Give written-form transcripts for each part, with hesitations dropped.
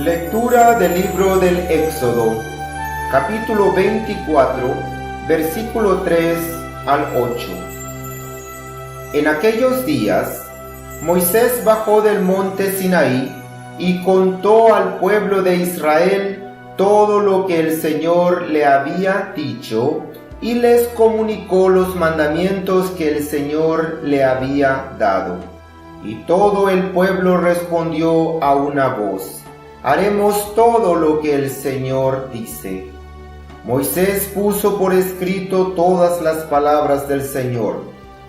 Lectura del libro del Éxodo, capítulo 24, versículo 3 al 8. En aquellos días, Moisés bajó del monte Sinaí y contó al pueblo de Israel todo lo que el Señor le había dicho y les comunicó los mandamientos que el Señor le había dado. Y todo el pueblo respondió a una voz: haremos todo lo que el Señor dice. Moisés puso por escrito todas las palabras del Señor.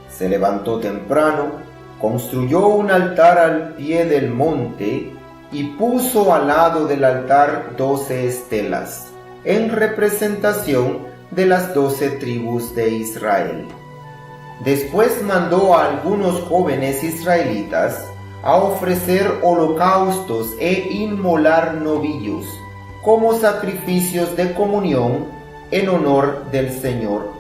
Se levantó temprano, construyó un altar al pie del monte y puso al lado del altar 12 estelas, en representación de las 12 tribus de Israel. Después mandó a algunos jóvenes israelitas a ofrecer holocaustos e inmolar novillos como sacrificios de comunión en honor del Señor.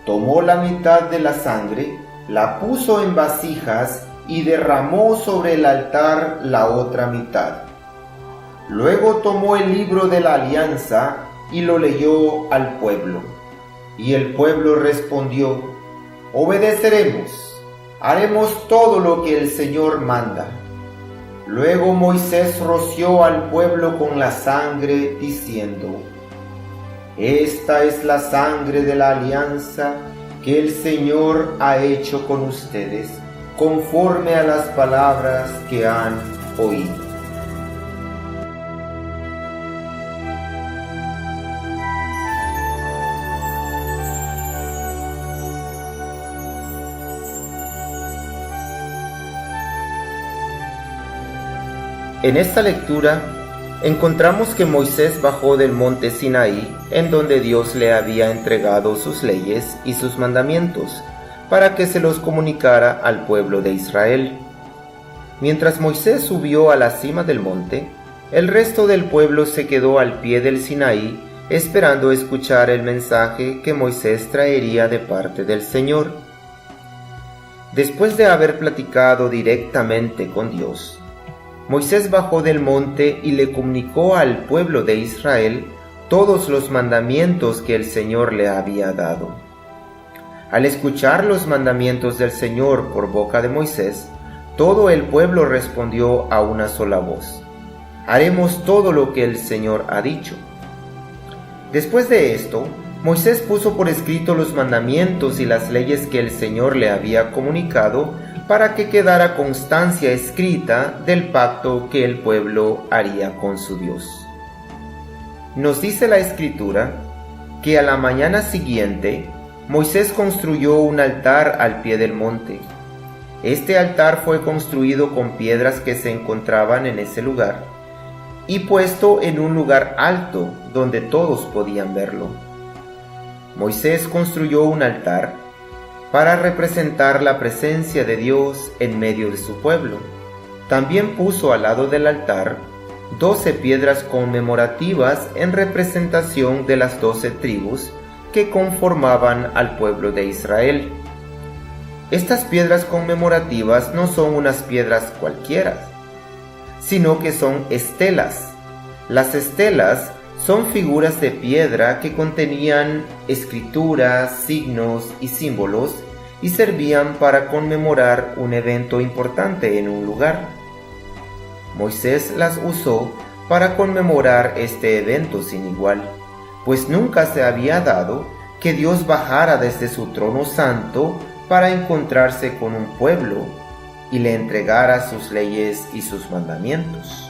Tomó la mitad de la sangre, la puso en vasijas y derramó sobre el altar la otra mitad. Luego tomó el libro de la alianza y lo leyó al pueblo. Y el pueblo respondió: obedeceremos, haremos todo lo que el Señor manda. Luego Moisés roció al pueblo con la sangre, diciendo: esta es la sangre de la alianza que el Señor ha hecho con ustedes, conforme a las palabras que han oído. En esta lectura encontramos que Moisés bajó del monte Sinaí, en donde Dios le había entregado sus leyes y sus mandamientos, para que se los comunicara al pueblo de Israel. Mientras Moisés subió a la cima del monte, el resto del pueblo se quedó al pie del Sinaí, esperando escuchar el mensaje que Moisés traería de parte del Señor. Después de haber platicado directamente con Dios, Moisés bajó del monte y le comunicó al pueblo de Israel todos los mandamientos que el Señor le había dado. Al escuchar los mandamientos del Señor por boca de Moisés, todo el pueblo respondió a una sola voz: haremos todo lo que el Señor ha dicho. Después de esto, Moisés puso por escrito los mandamientos y las leyes que el Señor le había comunicado, para que quedara constancia escrita del pacto que el pueblo haría con su Dios. Nos dice la Escritura que a la mañana siguiente Moisés construyó un altar al pie del monte. Este altar fue construido con piedras que se encontraban en ese lugar y puesto en un lugar alto donde todos podían verlo. Moisés construyó un altar para representar la presencia de Dios en medio de su pueblo. También puso al lado del altar 12 piedras conmemorativas en representación de las 12 tribus que conformaban al pueblo de Israel. Estas piedras conmemorativas no son unas piedras cualquiera, sino que son estelas. Las estelas son figuras de piedra que contenían escrituras, signos y símbolos y servían para conmemorar un evento importante en un lugar. Moisés las usó para conmemorar este evento sin igual, pues nunca se había dado que Dios bajara desde su trono santo para encontrarse con un pueblo y le entregara sus leyes y sus mandamientos.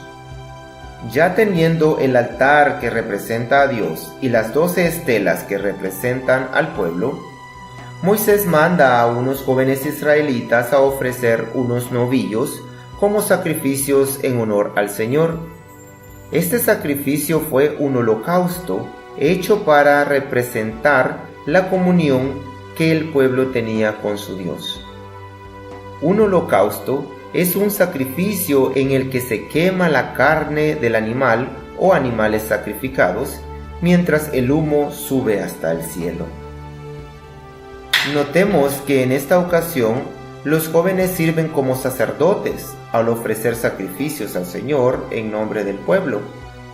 Ya teniendo el altar que representa a Dios y las 12 estelas que representan al pueblo, Moisés manda a unos jóvenes israelitas a ofrecer unos novillos como sacrificios en honor al Señor. Este sacrificio fue un holocausto hecho para representar la comunión que el pueblo tenía con su Dios. Un holocausto es un sacrificio en el que se quema la carne del animal o animales sacrificados, mientras el humo sube hasta el cielo. Notemos que en esta ocasión los jóvenes sirven como sacerdotes al ofrecer sacrificios al Señor en nombre del pueblo,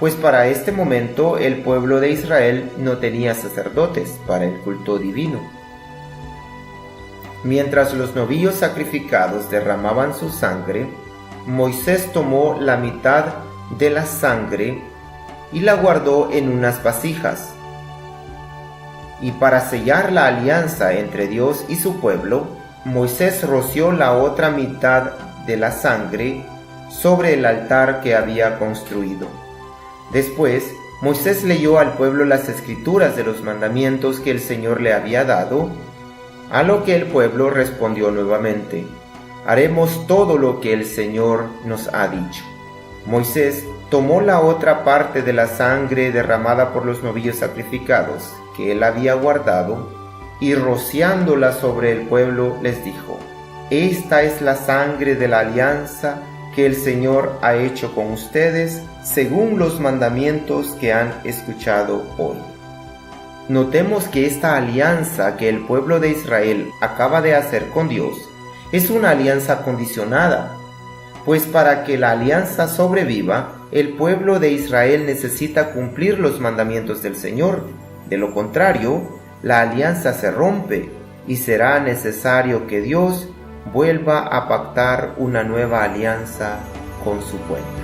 pues para este momento el pueblo de Israel no tenía sacerdotes para el culto divino. Mientras los novillos sacrificados derramaban su sangre, Moisés tomó la mitad de la sangre y la guardó en unas vasijas. Y para sellar la alianza entre Dios y su pueblo, Moisés roció la otra mitad de la sangre sobre el altar que había construido. Después, Moisés leyó al pueblo las escrituras de los mandamientos que el Señor le había dado, a lo que el pueblo respondió nuevamente: haremos todo lo que el Señor nos ha dicho. Moisés tomó la otra parte de la sangre derramada por los novillos sacrificados que él había guardado, y rociándola sobre el pueblo les dijo: esta es la sangre de la alianza que el Señor ha hecho con ustedes según los mandamientos que han escuchado hoy. Notemos que esta alianza que el pueblo de Israel acaba de hacer con Dios es una alianza condicionada, pues para que la alianza sobreviva, el pueblo de Israel necesita cumplir los mandamientos del Señor. De lo contrario, la alianza se rompe y será necesario que Dios vuelva a pactar una nueva alianza con su pueblo.